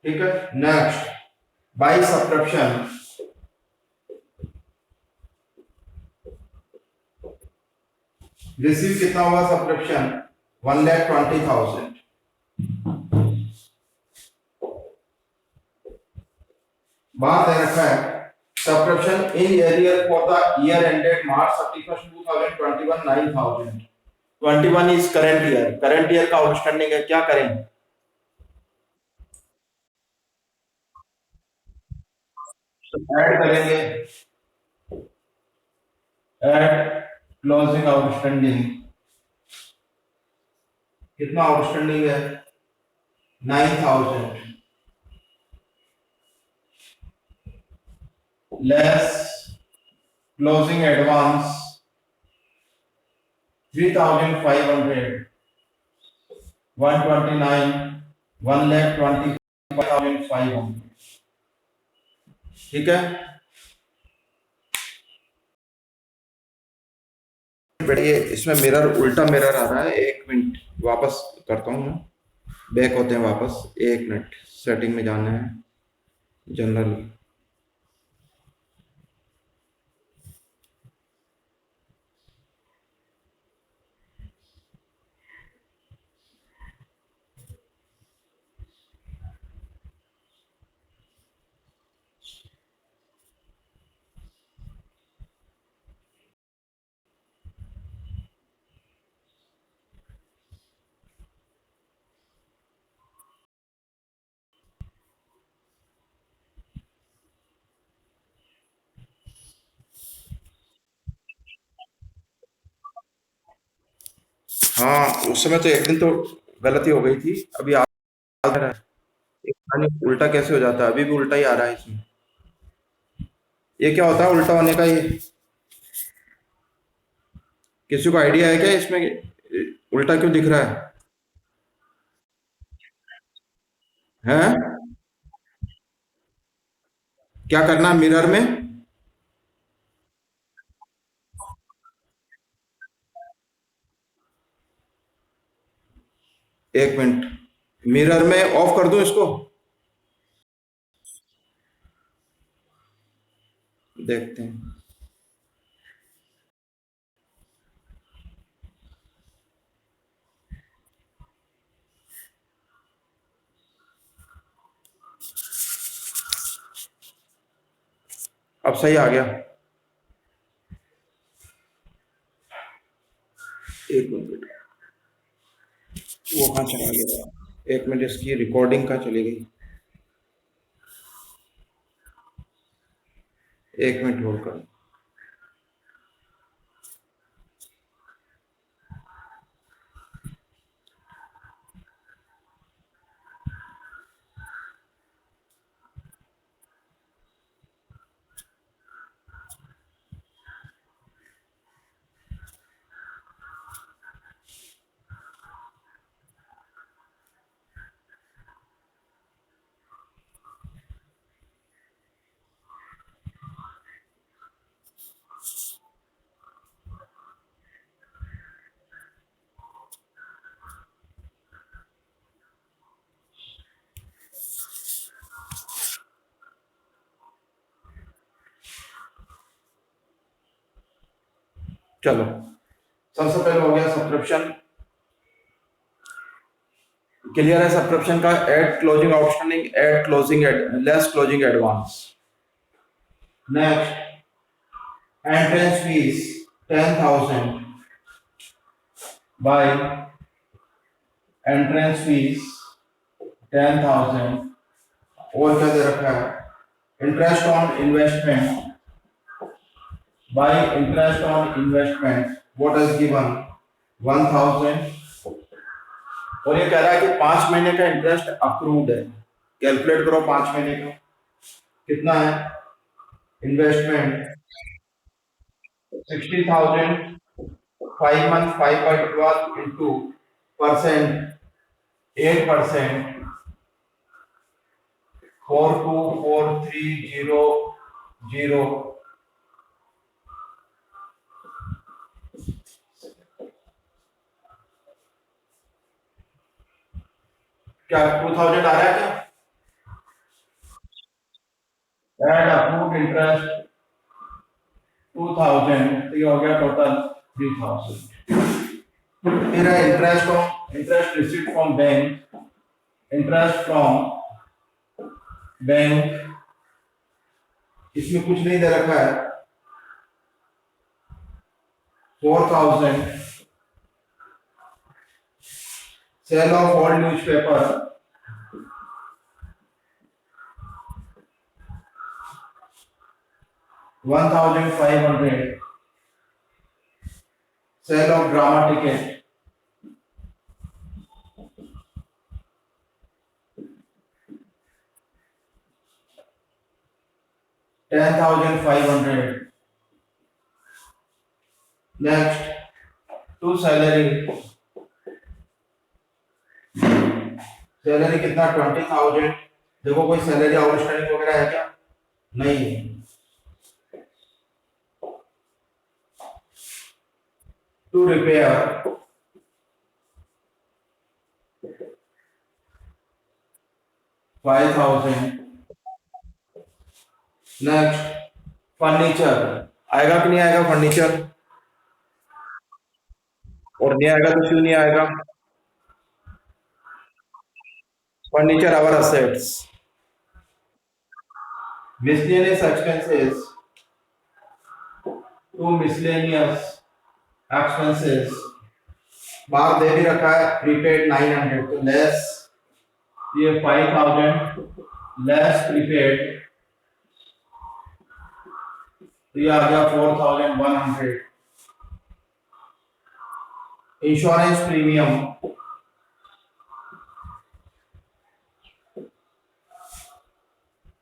ठीक है। Next, by subscription receive कितना हुआ सब्सक्रिप्शन? 1,20,000। बात है रखा है subscription in arrear for the year ended March 31 2021 9,000। 21 is current year, current year का आउटस्टैंडिंग है, क्या करें? ऐड करेंगे, ऐड क्लोजिंग आउटस्टैंडिंग। कितना आउटस्टैंडिंग है? 9,000 लेस क्लोजिंग एडवांस 3,500, 129, 1,25,500। ठीक है। बढ़िए, इसमें मिरर उल्टा मिरर आ रहा है, एक मिनट वापस करता हूँ मैं, बैक होते हैं वापस, एक मिनट सेटिंग में जाना है, जनरल। हाँ, उस समय तो एक दिन तो गलती हो गई थी, अभी आ रहा है। एक पानी उल्टा कैसे हो जाता है? अभी भी उल्टा ही आ रहा है इसमें। ये क्या होता है उल्टा होने का? ये किसी को आइडिया है क्या इसमें उल्टा क्यों दिख रहा है? हैं? क्या करना है मिरर में? एक मिनट, मिरर में ऑफ कर दूं इसको? देखते हैं। अब सही आ गया। एक मिनट, वो कहाँ चला गया? एक मिनट, इसकी रिकॉर्डिंग कहाँ चली गई? एक मिनट होल्ड कर। चलो, सबसे पहले हो गया सब्सक्रिप्शन, क्लियर है सब्सक्रिप्शन का। Add closing outstanding, add closing less closing advance. Next, entrance fees 10,000 by entrance fees 10,000। और क्या दे रखा है? Interest on investment by interest on investment what is given? 1,000। और ये कह रहा है कि 5 महीने का इंटरेस्ट अक्रूड है। कैलकुलेट करो 5 महीने का कितना है? Investment 60,000, 5 month 5/12 into percent 8%, 424300। क्या 2,000 आ रहा है क्या? एड अप्रूव्ड इंटरेस्ट 2000, तो ये हो गया टोटल 3000। फिर है interest received from bank, interest from bank, इसमें कुछ नहीं दे रखा है, 4000। Sale of old newspaper, 1500। Sale of drama ticket, 10,500। Next to salary, salary कितना, 20,000। देखो कोई सैलरी आउटस्टैंडिंग वगैरह है क्या, नहीं है। To repair, 5,000। नेक्स्ट फर्नीचर, आएगा कि नहीं आएगा फर्नीचर, और नहीं आएगा तो क्यों नहीं आएगा, furniture our assets. Miscellaneous expenses, to miscellaneous expenses, बाहर दे भी रखा है प्रीपेड 900, तो लेस ये 5,000 लेस प्रीपेड, तो ये आ गया 4,100। Insurance premium,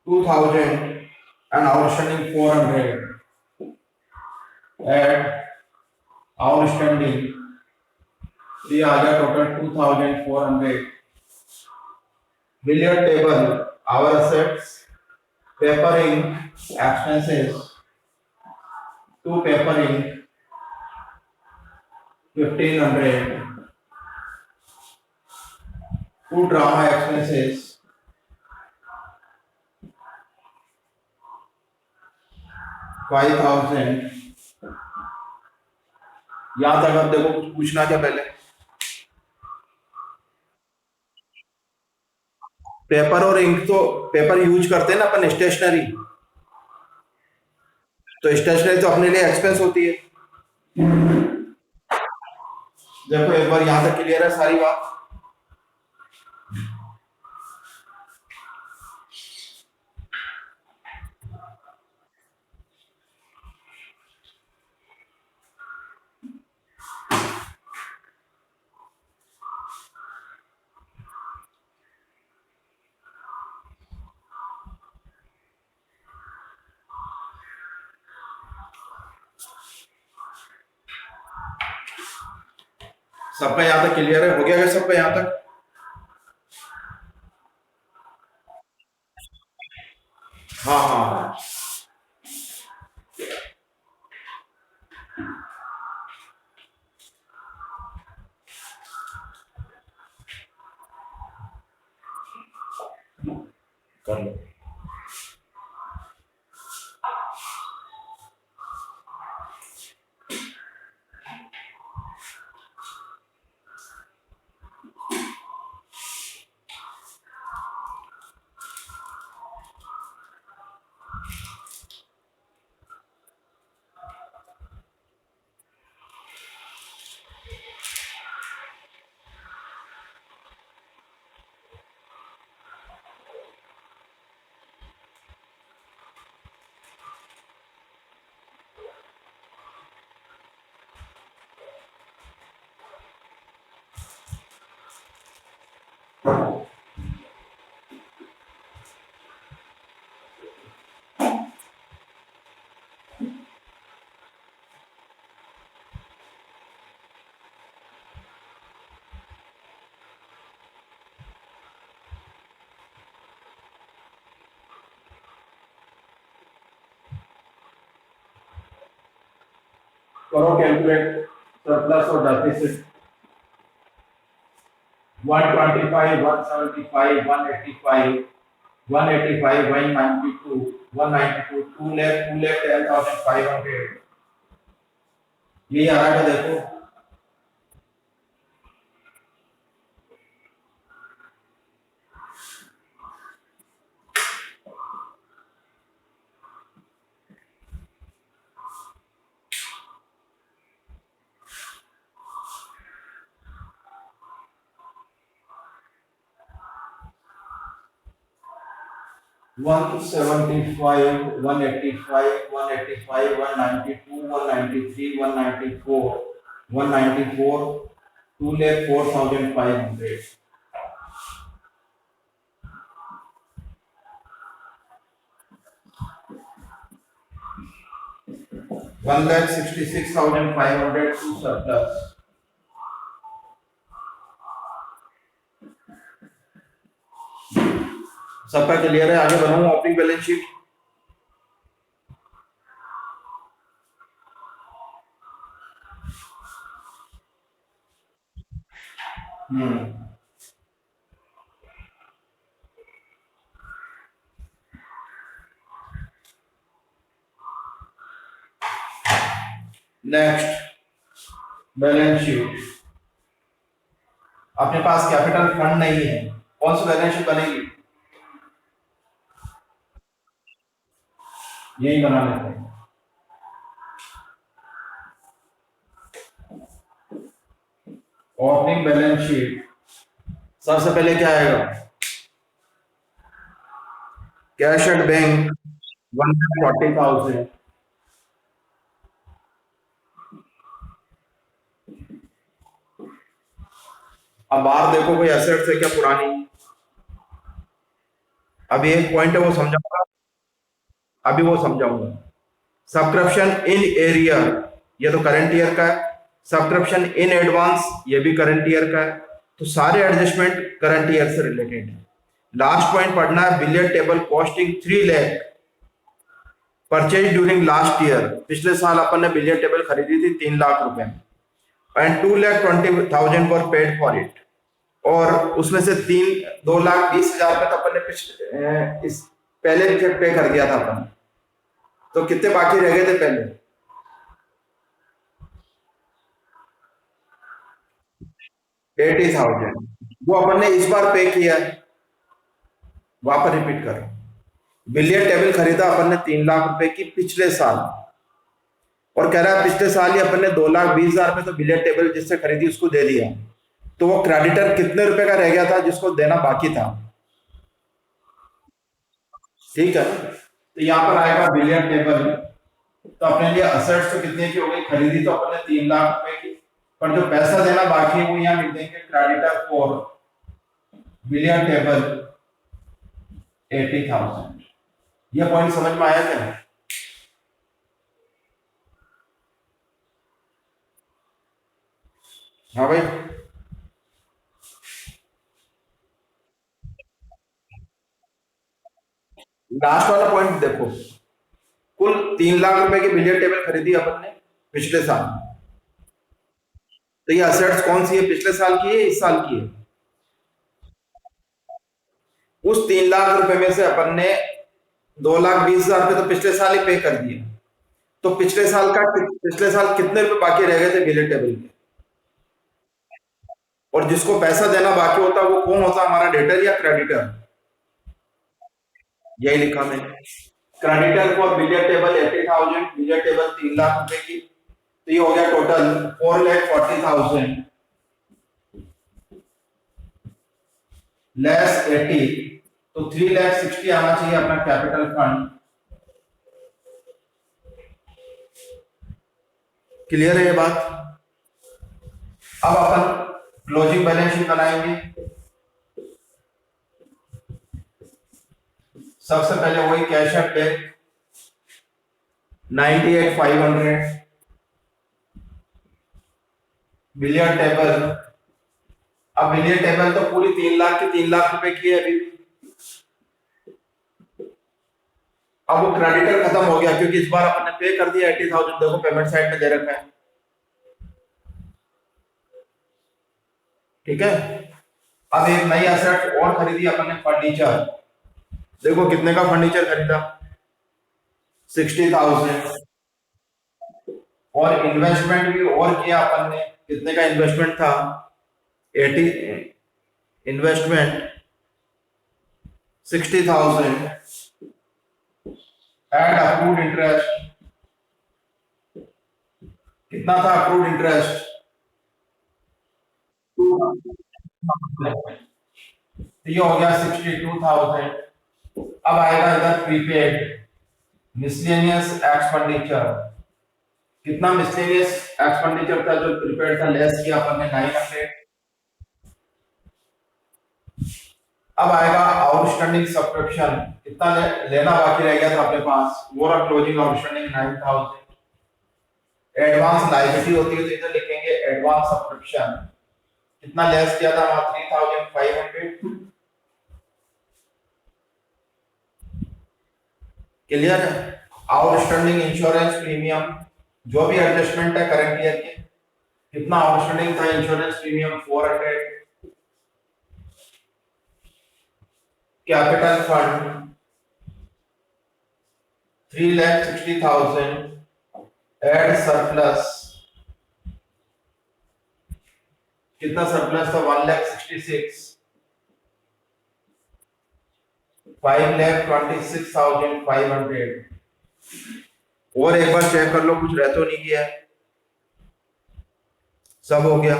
2,000 and outstanding 400, add outstanding, तो ये आ गया total 2,400। Billiard table our assets, papering expenses, to papering 1,500, to drama expenses 5,000। यहां तक आप देखो, कुछ पूछना क्या पहले, पेपर और इंक, तो पेपर यूज करते हैं ना अपन स्टेशनरी, तो स्टेशनरी तो अपने लिए एक्सपेंस होती है। देखो एक बार यहां तक क्लियर है सारी बात, सबका यहां तक क्लियर है, हो गया क्या सबका यहां तक, हाँ हाँ हाँ। कर लो। करो कैलकुलेट, सरप्लस और डेफिसिट, 125, 175, 185, 185, 192, 192, 2 लाख 10,500, ये आ रहा है देखो। 175, 185, 185, 192, 193, 194, 194, 2 लाख 4,500, 1,66,500 to surplus। सबका क्लियर है? आगे बढ़ाऊं opening balance sheet. Next balance sheet. अपने पास कैपिटल फंड नहीं है, कौन सी बैलेंस शीट बनेगी? यही बना लेते हैं। ओपनिंग बैलेंस शीट सबसे पहले क्या आएगा? कैश एट बैंक 140,000, अब बाहर देखो कोई एसेट्स है क्या पुरानी? अभी एक पॉइंट है वो समझाऊंगा, अभी वो समझाऊंगा। सब्सक्रिप्शन इन एरियर, ये तो करंट ईयर का है। सब्सक्रिप्शन इन एडवांस, ये भी करंट ईयर का है। तो सारे एडजस्टमेंट करंट ईयर से रिलेटेड है। लास्ट पॉइंट पढ़ना है, billiard table costing 3 lakh purchase during last year. पिछले साल अपन ने बिलियर्ड टेबल खरीदी थी 3 लाख रुपए में, and 2,20,000 were paid for it. और उसमें से 2,20,000 का तो अपन ने पिछले इस पहले पे कर दिया था अपन। तो कितने बाकी रह गए थे पहले? 80,000, वो अपन ने इस बार पे किया है। वापस रिपीट करो, बिलियर्ड टेबल खरीदा अपन ने 3 लाख रुपए की पिछले साल, और कह रहा है पिछले साल ही अपन ने 2,20,000 में तो बिलियर्ड टेबल जिससे खरीदी उसको दे दिया। तो वो क्रेडिटर कितने रुपए का रह गया था जिसको देना बाकी था? ठीक है, तो यहाँ पर आएगा बिलियर्ड टेबल। तो अपने लिए असेट्स तो कितने की हो गई? खरीदी तो अपने 3 लाख रुपए की, पर जो पैसा देना बाकी है वो यहाँ लिख देंगे क्रेडिटर फॉर बिलियर्ड टेबल 80,000। ये पॉइंट समझ में आया क्या? हाँ भाई, लास्ट वाला पॉइंट देखो। कुल 3 लाख रुपए की बिलियर्ड टेबल खरीदी अपन ने पिछले साल। तो ये असेट्स कौन सी है? पिछले साल की है, इस साल की है? उस 3 लाख रुपए में से अपन ने 2,20,000 रुपए तो पिछले साल ही पे कर दिए। तो पिछले साल कितने रुपए बाकी रह गए थे बिलियर्ड टेबल के? और जिसको पैसा देना बाकी होता वो कौन होता? हमारा डेटर या क्रेडिटर? यही लिखा मैंने, creditor for billiard table 80,000, billiard table 3 lakh रुपए की। तो ये हो गया टोटल 4,40,000 लेस 80, तो 3,60,000 आना चाहिए अपना कैपिटल फंड। क्लियर है ये बात? अब अपन क्लोजिंग बैलेंस शीट बनाएंगे। सबसे पहले वही cash at bank 98,500, billiard table. अब बिलियर्ड टेबल तो पूरी 3 लाख की 3 लाख रुपए की है अभी। अब वो क्रेडिटर खत्म हो गया क्योंकि इस बार अपन ने पे कर दिया 80,000, देखो पेमेंट साइड में दे रखा है। ठीक है, अब एक नई एसेट और खरीदी अपन ने, फर्नीचर। देखो कितने का फर्नीचर खरीदा, 60,000। और इन्वेस्टमेंट भी और किया अपन ने, कितने का इन्वेस्टमेंट था, 80। इन्वेस्टमेंट 60,000 एंड अप्रूव्ड इंटरेस्ट कितना था, अप्रूव्ड इंटरेस्ट, तो ये हो गया 62,000। अब आएगा इधर प्रीपेड मिसलेनियस एक्सपेंडिचर, कितना मिसलेनियस एक्सपेंडिचर था जो प्रीपेड था, लेस किया अपन ने 900। अब आएगा आउटस्टैंडिंग सब्सक्रिप्शन, कितना लेना बाकी रह गया था अपने पास, वो रहा क्लोजिंग आउटस्टैंडिंग 9,000। एडवांस लायबिलिटी होती है तो इधर लिखेंगे एडवांस सब्सक्रिप्शन, कितना लेस किया था वहां, 3,500। क्लियर है। आउटस्टैंडिंग इंश्योरेंस प्रीमियम, जो भी एडजस्टमेंट है करंट ईयर के, कितना आउटस्टैंडिंग था insurance premium, 400। Capital fund 3,60,000 add surplus, कितना सरप्लस था, 1,66,000, 5,26,500। और एक बार चेक कर लो कुछ रह तो नहीं गया, सब हो गया।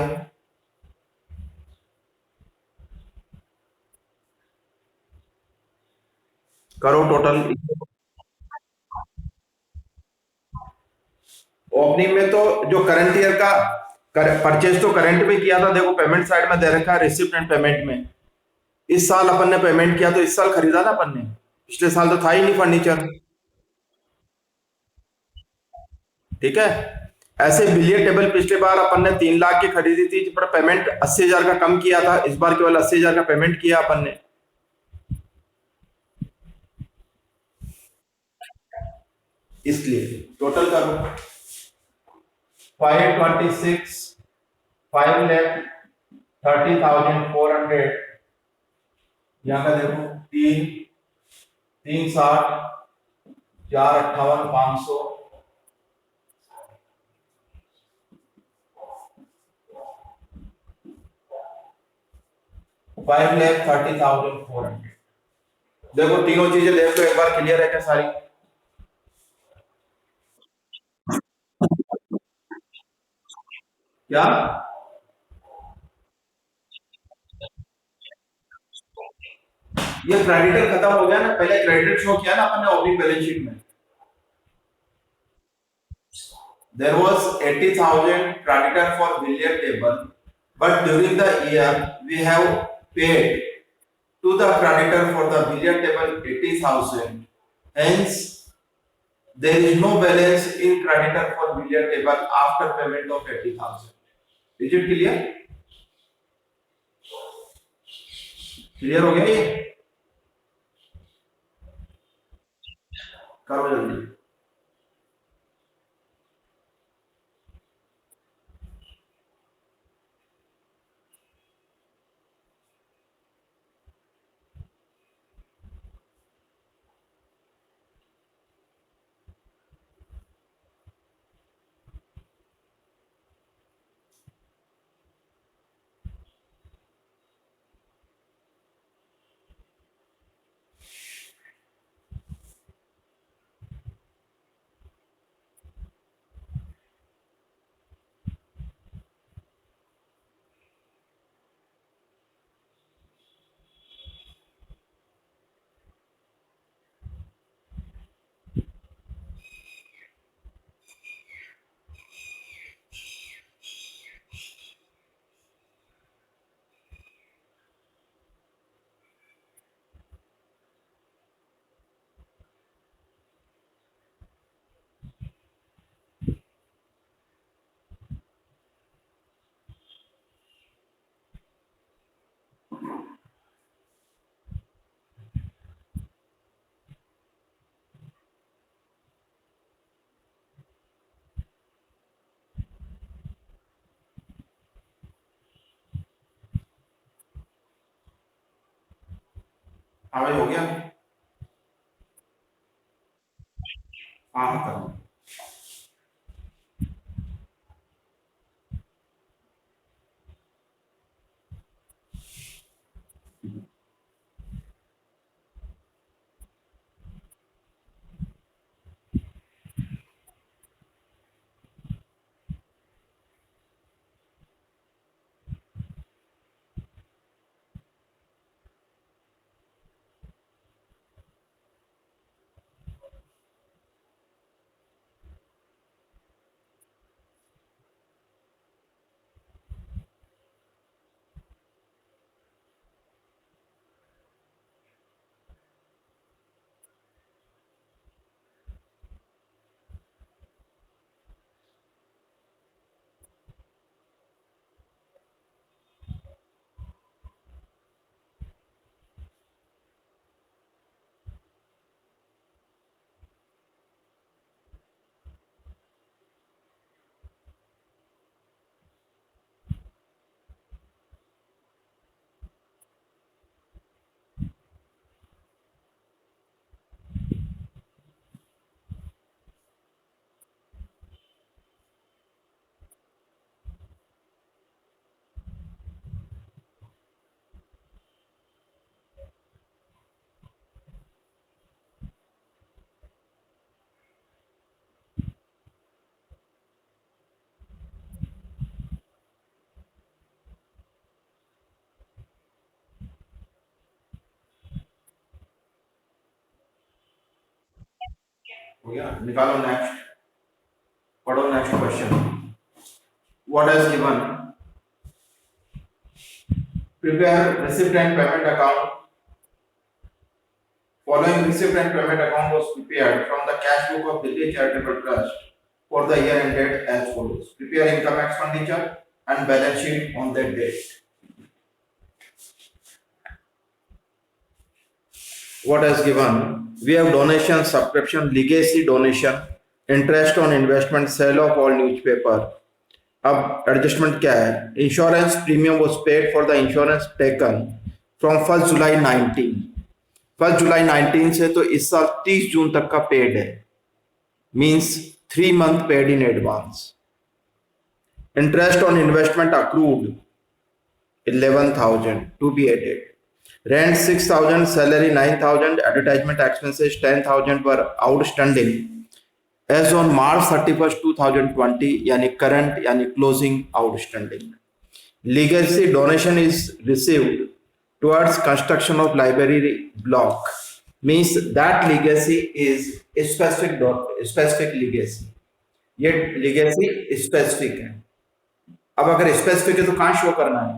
करो टोटल। ओपनिंग में तो जो करंट ईयर का परचेज तो करंट में किया था, देखो पेमेंट साइड में दे रखा है रिसिप्ट एंड पेमेंट में, इस साल अपन ने पेमेंट किया तो इस साल खरीदा ना अपन ने, पिछले साल तो था ही नहीं फर्नीचर। ठीक है। ऐसे बिलियर टेबल पिछले बार अपन ने 3 लाख की खरीदी थी, पर पेमेंट 80,000 का कम किया था, इस बार केवल 80,000 का पेमेंट किया अपन ने, इसलिए टोटल करो, 526, 5,30,400, यहाँ का देखो, 3,60, 4,58,500, 5,30,400। देखो तीनों चीजें देख लो एक बार, क्लियर है क्या सारी। क्या, ये क्रेडिटर खत्म हो गया ना, पहले क्रेडिट शो किया ना अपन ने ओपनिंग बैलेंस शीट में, there was 80,000 creditor for billiard table, but during the year we have paid to the creditor for the billiard table 80,000. Hence, there is no balance in creditor for billiard table after payment of 80,000. Is it clear? Clear हो गया ये? करो जल्दी। हाँ भाई हो गया। हाँ करो। हो गया, निकालो नेक्स्ट, पढ़ो next question. What is given, prepare receipt and payment account. Following receipt and payment account was prepared from the cash book of Delhi Charitable Trust for the year ended as follows. Prepare income expenditure and balance sheet on that date. What is given? We have donation, subscription, legacy donation, interest on investment, sale of all newspaper. अब adjustment क्या है? Insurance premium was paid for the insurance taken from 1 जुलाई 19, 1 जुलाई 19 से तो इस साल 30 जून तक का paid है, means 3 month paid in advance. Interest on investment accrued 11,000 to be added, rent 6,000, salary 9,000, advertisement expenses 10,000 पर आउटस्टैंडिंग एज ऑन March 31, 2020, यानी करंट यानी closing outstanding. Legacy donation is received towards construction of library block, means that legacy is specific legacy, ये legacy specific है। अब अगर specific है तो कहां शो करना है?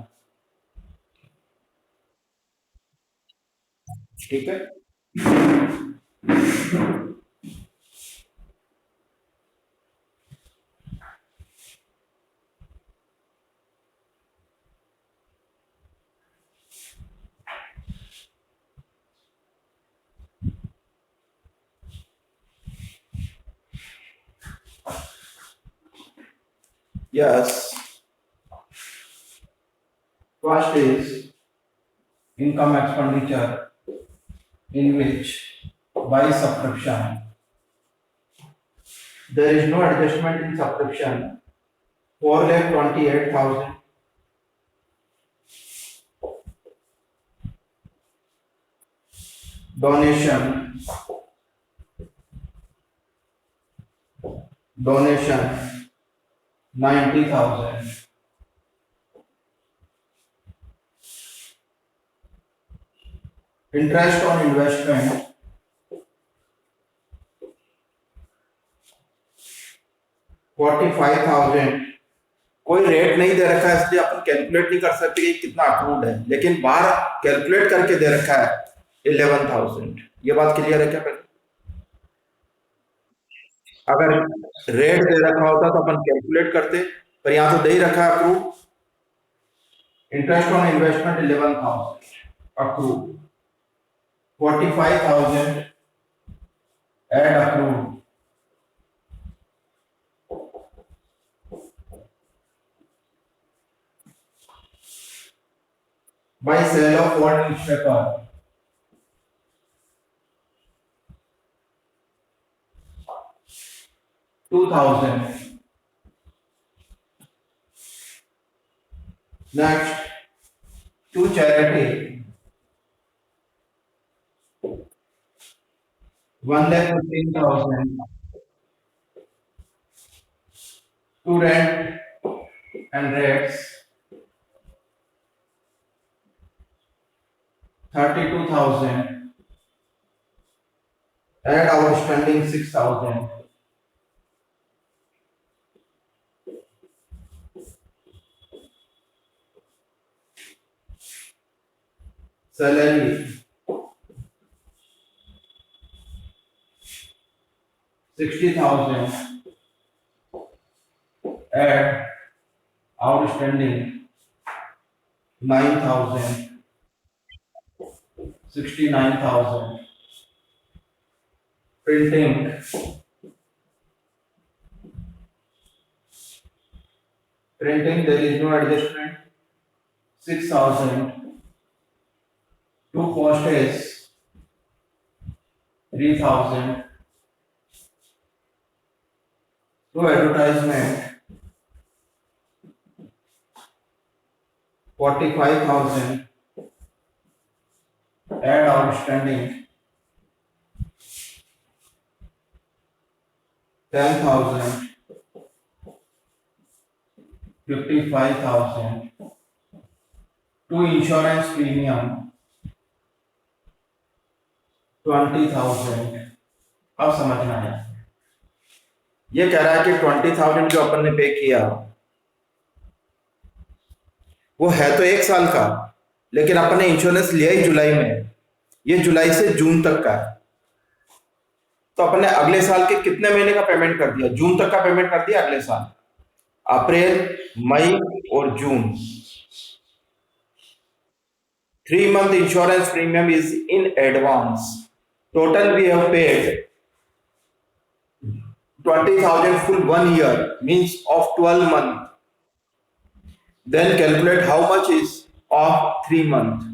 ठीक है, yes, first is income expenditure in which by subscription there is no adjustment in subscription, 4,28,000, donation 90,000, interest on investment 45,000। कोई रेट नहीं दे रखा है इसलिए अपन कैलकुलेट नहीं कर सकते कि कितना अक्रूड है, लेकिन बाहर कैलकुलेट करके दे रखा है 11,000। ये बात क्लियर है क्या? पहले अगर रेट दे रखा होता तो अपन कैलकुलेट करते, पर यहां तो दे ही रखा है accrued. Interest on investment 11,000 accrued, 45,000 add accrued, by sale of one newspaper, 2,000. Next, to charity, 1,15,000. To rent and rates, 32,000. Add outstanding 6,000. Salary, 60,000. Add outstanding 9,000. 69,000. Printing, there is no adjustment, 6,000. To postage, 3,000. To advertisement, 45,000. Add outstanding 10,000. 55,000. To insurance premium, 20,000. अब समझना है, ये कह रहा है कि 20,000 जो अपन ने पे किया वो है तो 1 साल का, लेकिन अपन ने इंश्योरेंस लिया ही जुलाई में, ये जुलाई से जून तक का है, तो अपन ने अगले साल के कितने महीने का पेमेंट कर दिया? जून तक का पेमेंट कर दिया अगले साल, अप्रैल, मई और जून। 3 month insurance premium is in advance. Total we have paid 20,000 full 1 year, means of 12 months. Then calculate how much is of 3 months.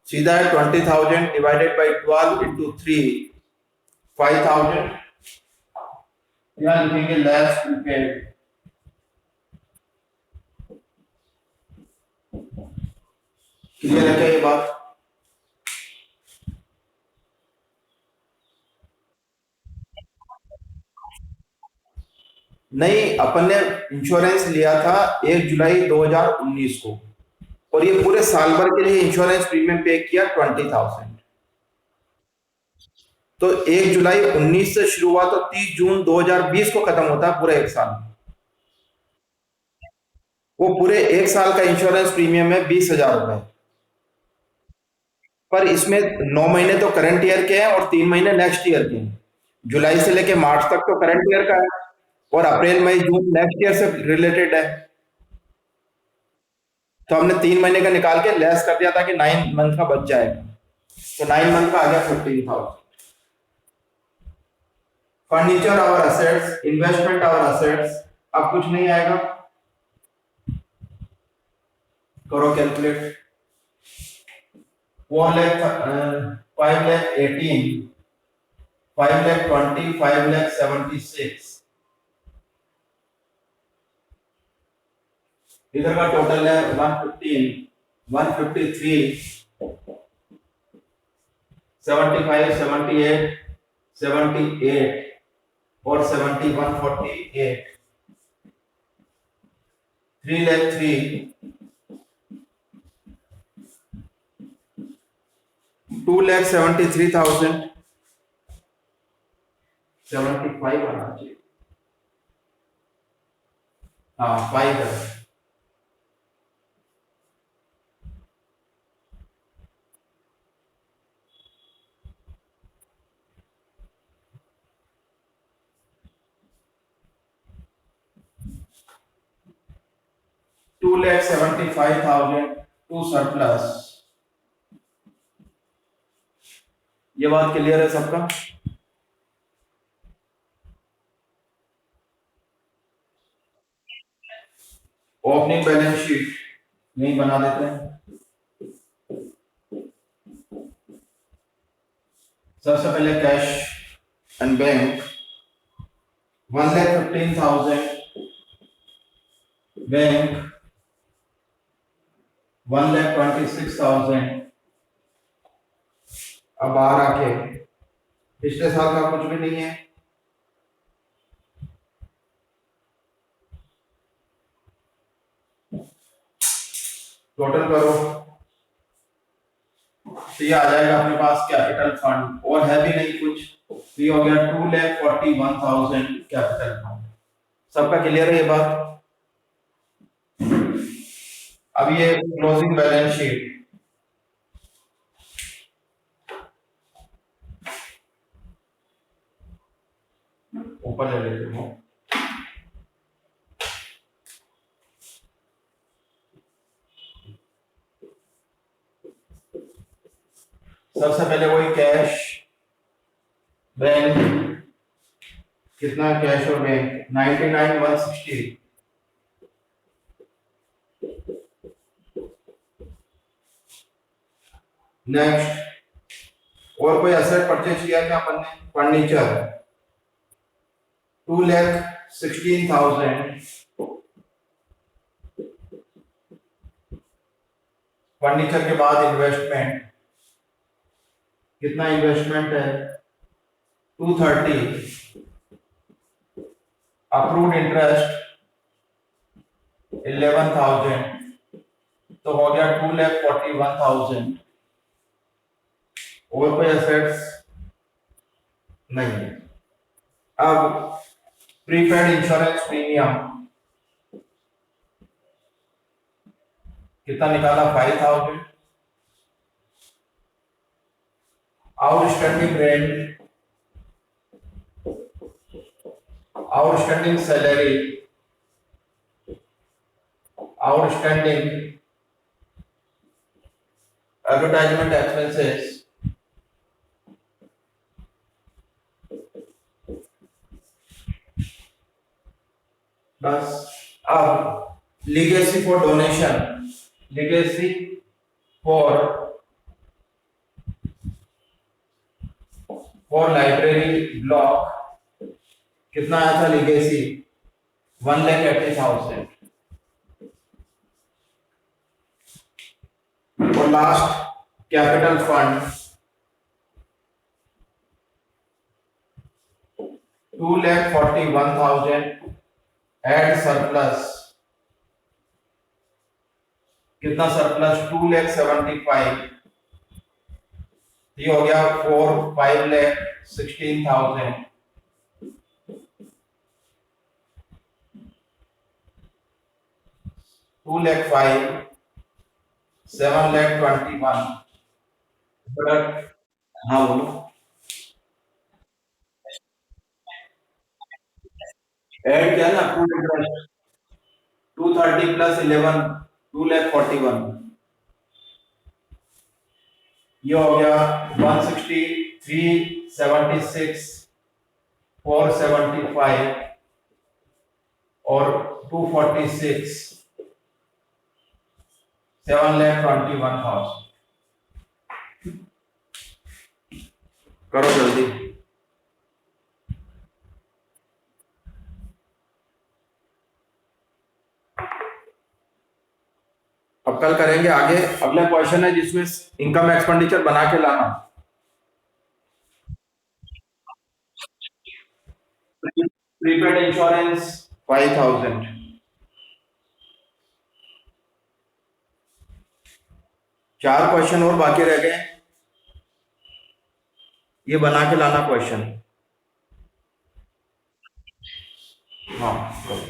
सीधा है 20,000 divided by 12 into 3, 5,000. यहाँ लिखेंगे less prepaid. क्लियर है क्या ये बात? नहीं, अपन ने इंश्योरेंस लिया था 1 जुलाई 2019 को, और ये पूरे साल भर के लिए इंश्योरेंस प्रीमियम पे किया 20,000। तो 1 जुलाई 19 से शुरू हुआ तो 30 जून 2020 को खत्म होता है पूरा 1 साल। वो पूरे 1 साल का इंश्योरेंस प्रीमियम है 20,000 रुपए, पर इसमें 9 महीने तो करंट ईयर के हैं और 3 महीने नेक्स्ट ईयर के हैं। जुलाई से लेके मार्च तक तो करंट ईयर का है, और अप्रैल मई जून नेक्स्ट ईयर से रिलेटेड है। तो हमने 3 महीने का निकाल के लेस कर दिया था कि 9 मंथ का बच जाएगा, तो 9 मंथ का आ गया 15,000। फर्नीचर और असेट्स, इन्वेस्टमेंट और असेट्स, अब कुछ नहीं आएगा, करो कैलकुलेट। 4 लाख, 5 लाख 18, 5 लाख 20, 5 लाख 76। इधर का टोटल है 115, 153, 75, 78, 78 और 71, 48। 3 लाख 3, 2,73,000, 75 आना चाहिए, हाँ 5 है। $2,75,000 टू सरप्लस। ये बात क्लियर है सबका? ओपनिंग बैलेंस शीट नहीं बना देते हैं। सबसे पहले कैश and bank 1,15,000, bank 1,26,000। अब बाहर आके पिछले साल का कुछ भी नहीं है, टोटल करो तो ये आ जाएगा अपने पास कैपिटल फंड, और है भी नहीं कुछ, तो ये हो गया 2,41,000 कैपिटल फंड। सबका क्लियर है ये बात? अब ये क्लोजिंग बैलेंस शीट, ऊपर ले लेते हो। सबसे पहले वही कैश, बैंक, कितना कैश और बैंक 99,160। नेक्स्ट, और कोई एसेट परचेज किया क्या अपन ने? फर्नीचर 2,16,000। फर्नीचर के बाद इन्वेस्टमेंट, कितना इन्वेस्टमेंट है? 230। अप्रूव्ड इंटरेस्ट 11,000, तो हो गया 2,41,000। और कोई एसेट्स नहीं है। अब प्रीपेड इंश्योरेंस प्रीमियम कितना निकाला? 5,000। Outstanding rent, outstanding salary, outstanding advertisement expenses, बस। अब legacy for donation, legacy for library block कितना आया था लीगेसी? 1,80,000। और last capital fund 2,41,000 add surplus, कितना सरप्लस? 2,75,000। ये हो गया 5,16,000। 2,05,000 7,21,000। हाँ बोलो। ऐड किया ना अप्रूव्ड इंटरेस्ट 230 प्लस 11 2,41,000। ये हो गया 160 376 475 और 246 7,21,000। करो जल्दी। अब कल करेंगे आगे। अगला क्वेश्चन है जिसमें इनकम एक्सपेंडिचर बना के लाना। Prepaid insurance 5,000। चार क्वेश्चन और बाकी रह गए, ये बना के लाना क्वेश्चन। हाँ करो।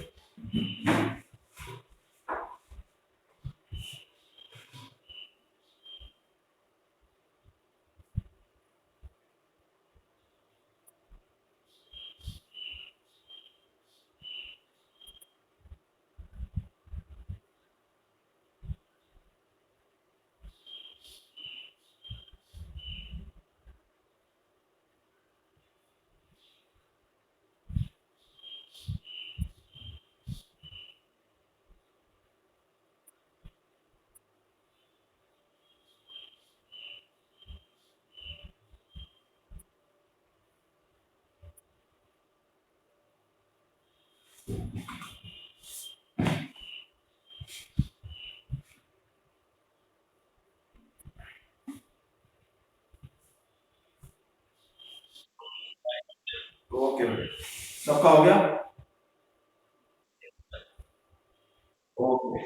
ओके बेटे, सबका हो गया। ओके।